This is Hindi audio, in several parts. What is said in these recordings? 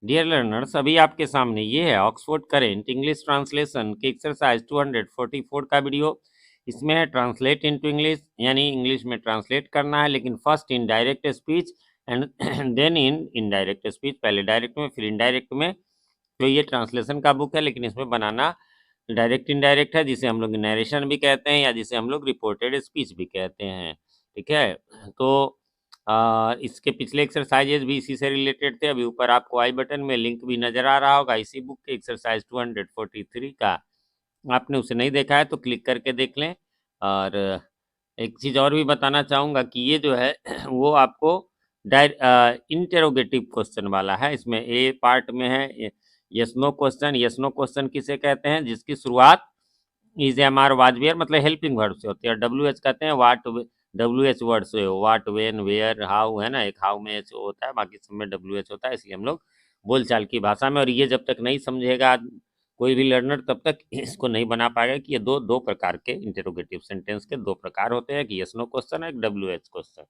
डियर लर्नर्स, अभी आपके सामने ये है ऑक्सफोर्ड करेंट इंग्लिश ट्रांसलेशन के एक्सरसाइज 244 का वीडियो। इसमें है ट्रांसलेट इनटू इंग्लिश, यानी इंग्लिश में ट्रांसलेट करना है, लेकिन first in direct speech and then in indirect speech. पहले डायरेक्ट में फिर इनडायरेक्ट में। तो ये ट्रांसलेशन का बुक है, लेकिन इसमें बनाना डायरेक्ट इनडायरेक्ट है, जिसे हम लोग नरेशन भी कहते हैं या जिसे हम लोग रिपोर्टेड स्पीच भी कहते हैं। ठीक है, तो इसके पिछले एक्सरसाइजेज भी इसी से रिलेटेड थे। अभी ऊपर आपको आई बटन में लिंक भी नजर आ रहा होगा इसी बुक के एक्सरसाइज 243 का। आपने उसे नहीं देखा है तो क्लिक करके देख लें। और एक चीज़ और भी बताना चाहूँगा कि ये जो है वो आपको इंटेरोगेटिव क्वेश्चन वाला है। इसमें ए पार्ट में है yes no question. Yes no question किसे कहते हैं? जिसकी शुरुआत is am are was were मतलब हेल्पिंग वर्ड से होती है। डब्ल्यू एच कहते हैं वाट, डब्ल्यू एच वर्ड से हो, वाट वेन वेयर हाउ, है ना। एक हाउ में एच होता है, बाकी सब में डब्ल्यू एच होता है, इसलिए हम लोग बोलचाल की भाषा में। और ये जब तक नहीं समझेगा कोई भी लर्नर तब तक इसको नहीं बना पाएगा कि ये दो प्रकार के इंटेरोगेटिव सेंटेंस के दो प्रकार होते हैं, कि यस नो क्वेश्चन और एक डब्ल्यू एच क्वेश्चन।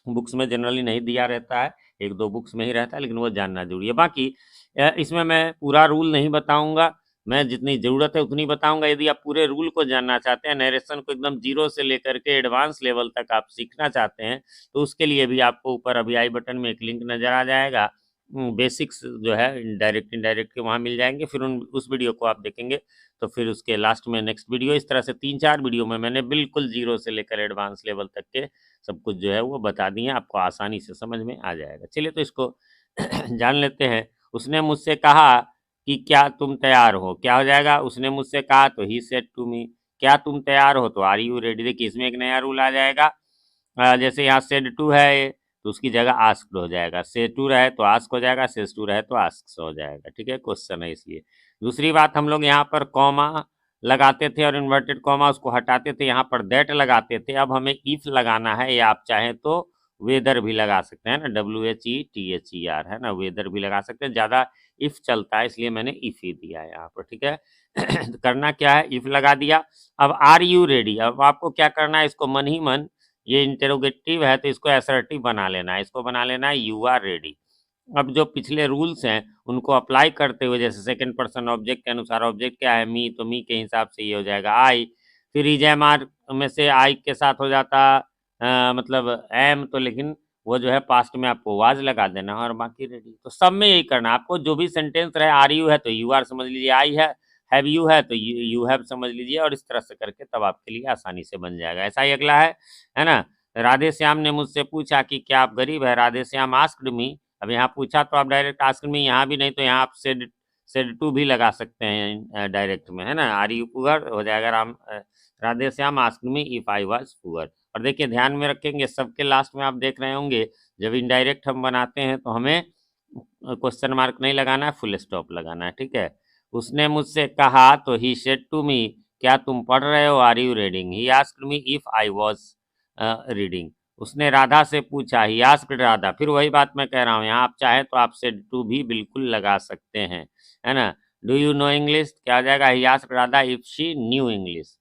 बुक्स में जनरली नहीं दिया रहता है, एक दो बुक्स में ही रहता है, लेकिन वो जानना जरूरी है। बाकी इसमें मैं पूरा रूल नहीं बताऊंगा, मैं जितनी ज़रूरत है उतनी बताऊंगा। यदि आप पूरे रूल को जानना चाहते हैं, नरेशन को एकदम जीरो से लेकर के एडवांस लेवल तक आप सीखना चाहते हैं, तो उसके लिए भी आपको ऊपर अभी आई बटन में एक लिंक नज़र आ जाएगा। बेसिक्स जो है डायरेक्ट इनडायरेक्ट के वहाँ मिल जाएंगे। फिर उस वीडियो को आप देखेंगे तो फिर उसके लास्ट में नेक्स्ट वीडियो। इस तरह से 3-4 वीडियो में मैंने बिल्कुल जीरो से लेकर एडवांस लेवल तक के सब कुछ जो है वो बता दिए, आपको आसानी से समझ में आ जाएगा। चलिए तो इसको जान लेते हैं। उसने मुझसे कहा कि क्या तुम तैयार हो? क्या हो जाएगा? उसने मुझसे कहा तो ही सेड टू मी। क्या तुम तैयार हो? तो आर यू रेडी। देखिए इसमें एक नया रूल आ जाएगा। जैसे यहाँ सेड टू है तो उसकी जगह आस्क्ड हो जाएगा, से टू रहे तो आस्क हो जाएगा, सेज टू रहे तो आस्क हो जाएगा। ठीक है, क्वेश्चन है इसलिए। दूसरी बात, हम लोग यहाँ पर कॉमा लगाते थे और इन्वर्टेड कॉमा उसको हटाते थे, यहाँ पर दैट लगाते थे। अब हमें इफ लगाना है, या आप चाहें तो वेदर भी लगा सकते हैं ना, WHETHER, है ना, वेदर भी लगा सकते हैं। ज़्यादा इफ चलता है इसलिए मैंने इफ ही दिया है यहाँ पर। ठीक है तो करना क्या है, इफ लगा दिया। अब आर यू रेडी, अब आपको क्या करना है, इसको मन ही मन, ये इंटेरोगेटिव है तो इसको असर्टिव बना लेना है, इसको बना लेना है यू आर रेडी। अब जो पिछले रूल्स हैं उनको अप्लाई करते हुए, जैसे सेकंड पर्सन ऑब्जेक्ट के अनुसार ऑब्जेक्ट क्या है, मी, तो मी के हिसाब से ये हो जाएगा आई। फिर इज एम आर में से आई के साथ हो जाता मतलब एम, तो लेकिन वो जो है पास्ट में आपको वाज लगा देना और बाकी रेडी। तो सब में यही करना, आपको जो भी सेंटेंस रहे, आर यू है तो यू आर समझ लीजिए, आई है, हैव यू है तो यू हैव समझ लीजिए, और इस तरह से करके तब आपके लिए आसानी से बन जाएगा। ऐसा ही अगला है ना। राधे श्याम ने मुझसे पूछा कि क्या आप गरीब है? Radhe Shyam asked me. अब यहाँ पूछा तो आप डायरेक्ट आस्क्ड मी, यहाँ भी नहीं तो यहाँ आप सेड टू भी लगा सकते हैं डायरेक्ट में, है ना। आर यू पुअर हो जाएगा, Radhe Shyam asked me if I was poor. और देखिए ध्यान में रखेंगे, सबके लास्ट में आप देख रहे होंगे जब इनडायरेक्ट हम बनाते हैं तो हमें क्वेश्चन मार्क नहीं लगाना है, फुल स्टॉप लगाना है। ठीक है, उसने मुझसे कहा तो ही सेड टू मी, क्या तुम पढ़ रहे हो? Are you reading? He asked me if I was reading. उसने राधा से पूछा, ही आस्क्ड राधा। फिर वही बात मैं कह रहा हूँ, यहाँ आप चाहें तो आप सेड टू भी बिल्कुल लगा सकते हैं, है ना। Do you know English? क्या हो जाएगा, he asked Radha if she knew English.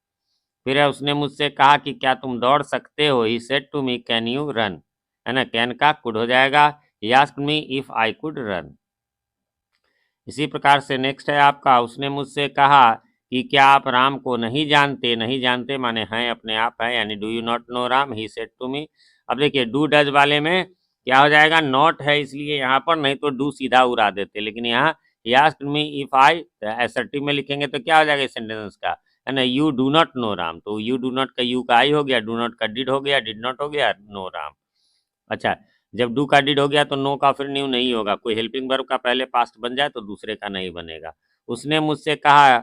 फिर है उसने मुझसे कहा कि क्या तुम दौड़ सकते हो? He said to me can you run, है ना। कैन का कुड हो जाएगा, he asked me if I could run. इसी प्रकार से नेक्स्ट है आपका, उसने मुझसे कहा कि क्या आप राम को नहीं जानते? नहीं जानते माने हैं अपने आप है, यानी do you not know Ram, he said to me. अब देखिए डू डज वाले में क्या हो जाएगा, नॉट है इसलिए यहाँ पर, नहीं तो डू सीधा उड़ा देते, लेकिन यहाँ ही asked me if I assertive में लिखेंगे तो क्या हो जाएगा इस सेंटेंस का, है ना। You do not know Ram, तो यू डू नॉट का यू का आई हो गया, डू नॉट का डिड हो गया, डिड नॉट हो गया, नो राम। अच्छा, जब डू का डिड हो गया तो नो का फिर न्यू नहीं होगा, कोई हेल्पिंग वर्ब का पहले पास्ट बन जाए तो दूसरे का नहीं बनेगा। उसने मुझसे कहा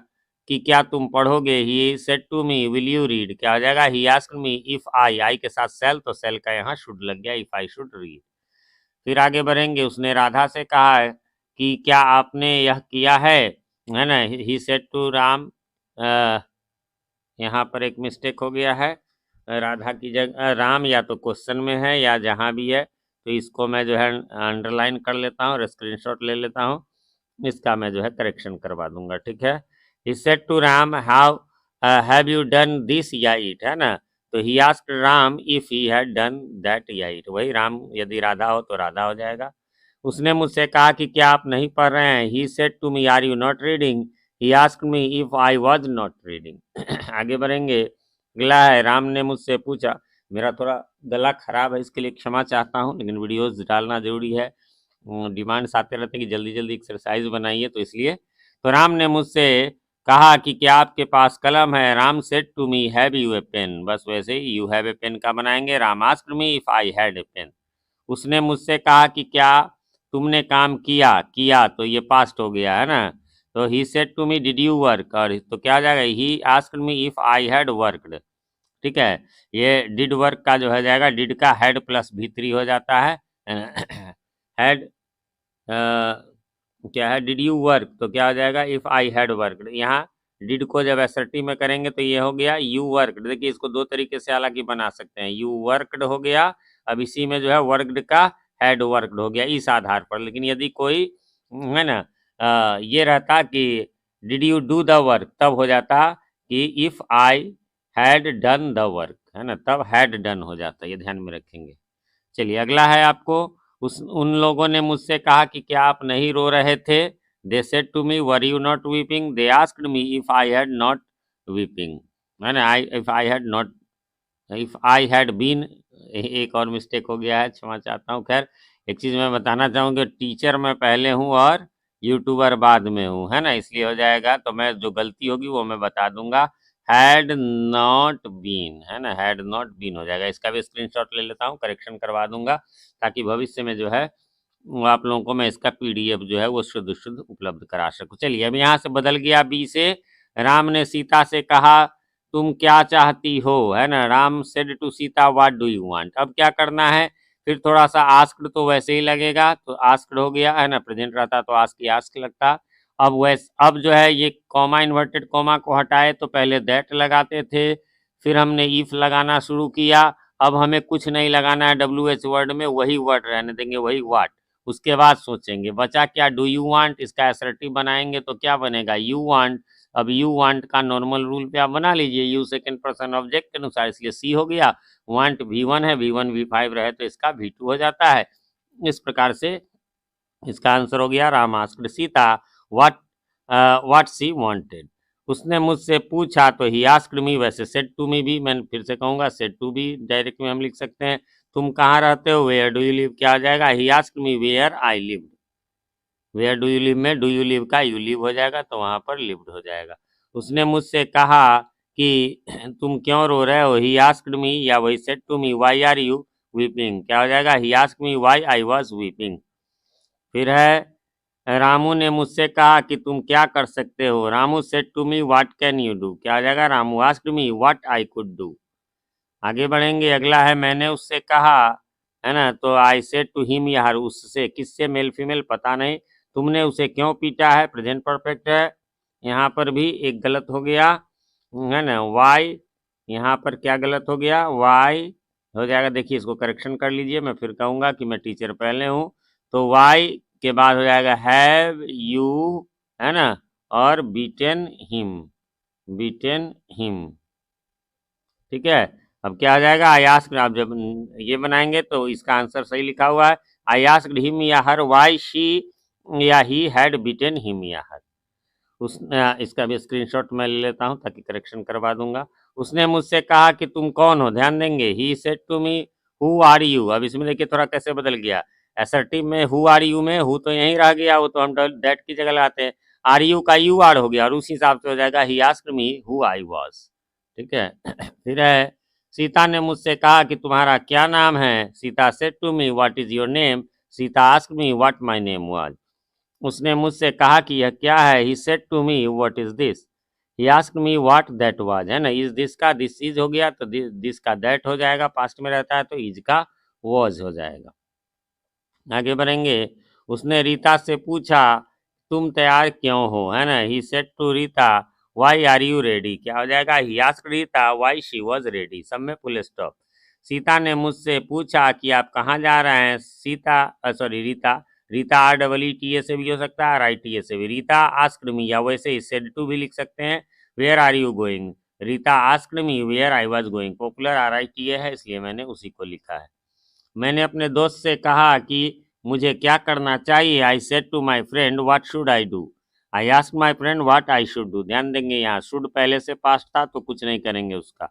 कि क्या तुम पढ़ोगे? He said to me will you read. क्या हो जाएगा, ही आस्क्ड मी इफ आई के साथ सेल, तो सेल का यहाँ शुड लग गया, इफ आई शुड रीड। फिर आगे बढ़ेंगे, उसने राधा से कहा है कि क्या आपने यह किया है ना। ही सेड टू राम, यहाँ पर एक मिस्टेक हो गया है, राधा की जगह राम या तो क्वेश्चन में है या जहाँ भी है, तो इसको मैं जो है अंडरलाइन कर लेता हूँ और स्क्रीनशॉट ले लेता हूँ, इसका मैं जो है करेक्शन करवा दूंगा। ठीक है, he said to Ram how have you done this या इट, है ना। तो he asked Ram if he had done that या इट, वही राम यदि राधा हो तो राधा हो जाएगा। उसने मुझसे कहा कि क्या आप नहीं पढ़ रहे हैं। He said to me are you not reading. He asked me if I was not reading. आगे बढ़ेंगे। अगला है, राम ने मुझसे पूछा। मेरा थोड़ा गला खराब है, इसके लिए क्षमा चाहता हूँ, लेकिन वीडियोस डालना जरूरी है। डिमांड्स आते रहते हैं कि जल्दी जल्दी एक्सरसाइज बनाइए, तो इसलिए। तो राम ने मुझसे कहा कि क्या आपके पास कलम है। Ram said to me have you a pen. बस वैसे ही यू हैव ए पेन का बनाएंगे। Ram asked me if I had a pen. उसने मुझसे कहा कि क्या तुमने काम किया। किया तो ये पास्ट हो गया है ना, तो he said to me did you work, और तो क्या हो जाएगा, he asked me if I had worked. ठीक है, ये डिड वर्क का जो हो जाएगा, डिड का हैड प्लस भी3 हो जाता है। हैड क्या है, डिड यू वर्क, तो क्या हो जाएगा, इफ आई हैड वर्कड। यहाँ डिड को जब एसर्टिव में करेंगे तो ये हो गया यू वर्कड। देखिए इसको दो तरीके से हालांकि बना सकते हैं, यू वर्कड हो गया, अब इसी में जो है वर्कड का हैड वर्कड हो गया इस आधार पर। लेकिन यदि कोई है ना ये रहता कि did you do the work, तब हो जाता कि if I had done the work, है ना, तब हैड डन हो जाता, ये ध्यान में रखेंगे। चलिए अगला है, आपको उन लोगों ने मुझसे कहा कि क्या आप नहीं रो रहे थे। They said to me were you not weeping. They asked me if I had not weeping, है ना, if I had not, if I had been. एक और मिस्टेक हो गया है, क्षमा चाहता हूँ। खैर एक चीज़ मैं बताना चाहूँगी, टीचर मैं पहले हूँ और यूट्यूबर बाद में हूँ, है ना, इसलिए हो जाएगा। तो मैं जो गलती होगी वो मैं बता दूंगा। हैड नॉट बीन, है ना, हैड नॉट बीन हो जाएगा। इसका भी स्क्रीनशॉट ले लेता हूँ, करेक्शन करवा दूंगा, ताकि भविष्य में जो है आप लोगों को मैं इसका पीडीएफ जो है वो शुद्ध शुद्ध उपलब्ध करा सकूँ। चलिए अब यहाँ से बदल गया बी से। राम ने सीता से कहा तुम क्या चाहती हो, है ना। Ram said to Sita what do you want. अब क्या करना है, फिर थोड़ा सा आस्क्ड तो वैसे ही लगेगा, तो आस्क्ड हो गया, है ना, प्रेजेंट रहता तो आस्क ही आस्क लगता। अब जो है ये कॉमा इन्वर्टेड कॉमा को हटाए तो पहले दैट लगाते थे, फिर हमने इफ लगाना शुरू किया। अब हमें कुछ नहीं लगाना है डब्ल्यू एच वर्ड में, वही वर्ड रहने देंगे, वही वाट। उसके बाद सोचेंगे बचा क्या, डू यू वांट, इसका असर्टिव बनाएंगे तो क्या बनेगा, यू वांट। अब यू वांट का नॉर्मल रूल पे आप बना लीजिए, यू सेकंड पर्सन ऑब्जेक्ट के अनुसार, इसलिए सी हो गया। वांट V1 है, V1 V5 रहे तो इसका V2 हो जाता है। इस प्रकार से इसका आंसर हो गया Ram asked Sita what she wanted. उसने मुझसे पूछा, तो ही आस्क्ड मी, वैसे सेड टू मी भी मैं फिर से कहूँगा, सेड टू भी डायरेक्ट में हम लिख सकते हैं। तुम कहाँ रहते हो, वेयर डू यू लिव, क्या आ जाएगा, he asked me where I live. Where do you live में डू यू लिव का यू लिव हो जाएगा, तो वहाँ पर लिव्ड हो जाएगा। उसने मुझसे कहा कि तुम क्यों रो रहे हो। ही आस्क्ड मी, या वही said to me why are you weeping, क्या हो जाएगा, he asked me why I was weeping. फिर है, रामू ने मुझसे कहा कि तुम क्या कर सकते हो। Ramu said to me what can you do, क्या हो जाएगा, Ramu asked me what I could do. आगे बढ़ेंगे, अगला है, मैंने उससे कहा, है ना, तो आई सेड टू हिम, यार उससे, किससे, मेल फीमेल पता नहीं। तुमने उसे क्यों पीटा है, प्रेजेंट परफेक्ट है। यहाँ पर भी एक गलत हो गया, है ना, वाई। यहाँ पर क्या गलत हो गया, वाई हो जाएगा। देखिए इसको करेक्शन कर लीजिए, मैं फिर कहूँगा कि मैं टीचर पहले हूँ, तो वाई के बाद हो जाएगा हैव यू, है ना, और बीटेन हिम। ठीक है, अब क्या आ जाएगा, आई आस्क्ड, आप जब ये बनाएंगे तो इसका आंसर सही लिखा हुआ है, आई आस्क्ड हिम या हर वाई शी या ही हैड बीटेन हिम या हर। इसका भी स्क्रीनशॉट मैं ले लेता हूँ ताकि करेक्शन करवा दूंगा। उसने मुझसे कहा कि तुम कौन हो, ध्यान देंगे, he said to me who are you. अब इसमें देखिए थोड़ा कैसे बदल गया, असर्टिव में हु आर यू में हु तो यहीं रह गया, वो तो हम दैट की जगह लगाते हैं। आर यू का यू आर हो गया, और उस हिसाब से हो जाएगा he asked me who I was. ठीक है। फिर है, सीता ने मुझसे कहा कि तुम्हारा क्या नाम है। Sita said to me what is your name. Sita asked me what my name was. उसने मुझसे कहा कि यह क्या है। He said to me what is this. He asked me what that was, है ना, इज दिस का दिस इज हो गया, तो दिस का दैट हो जाएगा, पास्ट में रहता है तो इज का वाज हो जाएगा। आगे बढ़ेंगे, उसने रीता से पूछा तुम तैयार क्यों हो, है ना। He said to Rita why are you ready, क्या हो जाएगा, he asked Rita why she was ready, सब में फुल स्टॉप। सीता ने मुझसे पूछा कि आप कहाँ जा रहे हैं। सीता सॉरी रीता, रीता REETA से भी हो सकता है, RITA से भी। रीता आस्क्ड मी, या वैसे ही सेड टू भी लिख सकते हैं, where are you going. Rita asked me where I was going, popular RITA है इसलिए मैंने उसी को लिखा है। मैंने अपने दोस्त से कहा कि मुझे क्या करना चाहिए। I said to my friend what should I do. I ask my friend what I should do. ध्यान देंगे यहाँ शुड पहले से पास्ट था तो कुछ नहीं करेंगे उसका,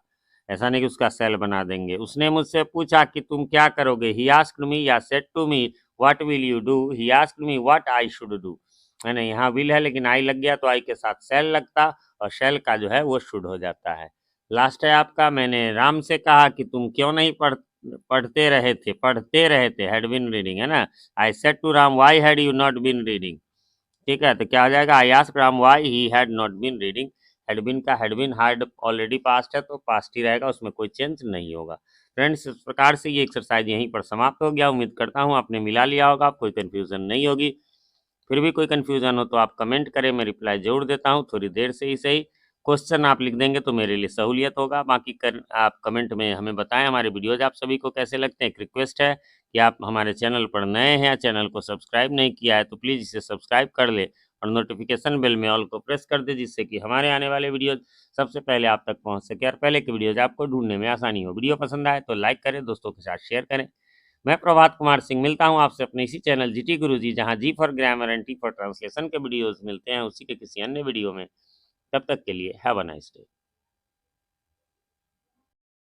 ऐसा नहीं कि उसका सेल बना देंगे। उसने मुझसे पूछा कि तुम क्या करोगे। ही आस्क्ड मी या said to me what will you do. He asked me what I should do, है ना। यहाँ विल है लेकिन आई लग गया तो आई के साथ सेल लगता और शेल का जो है वो शुड हो जाता है। लास्ट है आपका, मैंने राम से कहा कि तुम क्यों नहीं पढ़ते रहे थे, हैड बीन रीडिंग, है ना। I said to Ram why had you not been reading. ठीक है, तो क्या हो जाएगा, I asked Ram why he had not been reading. Had been का had been hard already past है तो पास्ट ही रहेगा, उसमें कोई चेंज नहीं होगा। फ्रेंड्स, इस प्रकार से ये एक्सरसाइज यहीं पर समाप्त हो गया। उम्मीद करता हूँ आपने मिला लिया होगा, कोई कन्फ्यूजन नहीं होगी। फिर भी कोई कन्फ्यूजन हो तो आप कमेंट करें, मैं रिप्लाई जरूर देता हूँ, थोड़ी देर से ही सही। क्वेश्चन आप लिख देंगे तो मेरे लिए सहूलियत होगा। बाकी आप कमेंट में हमें बताएं हमारे वीडियोज आप सभी को कैसे लगते हैं। एक रिक्वेस्ट है कि आप हमारे चैनल पर नए हैं, चैनल को सब्सक्राइब नहीं किया है तो प्लीज़ इसे सब्सक्राइब कर ले और नोटिफिकेशन बेल में ऑल को प्रेस कर दे, जिससे कि हमारे आने वाले वीडियोज सबसे पहले आप तक पहुंच सके और पहले के वीडियोज आपको ढूंढने में आसानी हो। वीडियो पसंद आए तो लाइक करें, दोस्तों के साथ शेयर करें। मैं प्रभात कुमार सिंह मिलता हूं आपसे अपने इसी चैनल जीटी गुरुजी, जहां G for grammar and T for translation के वीडियोस मिलते हैं उसी के किसी अन्य वीडियो में। तब तक के लिए हैव अ नाइस डे।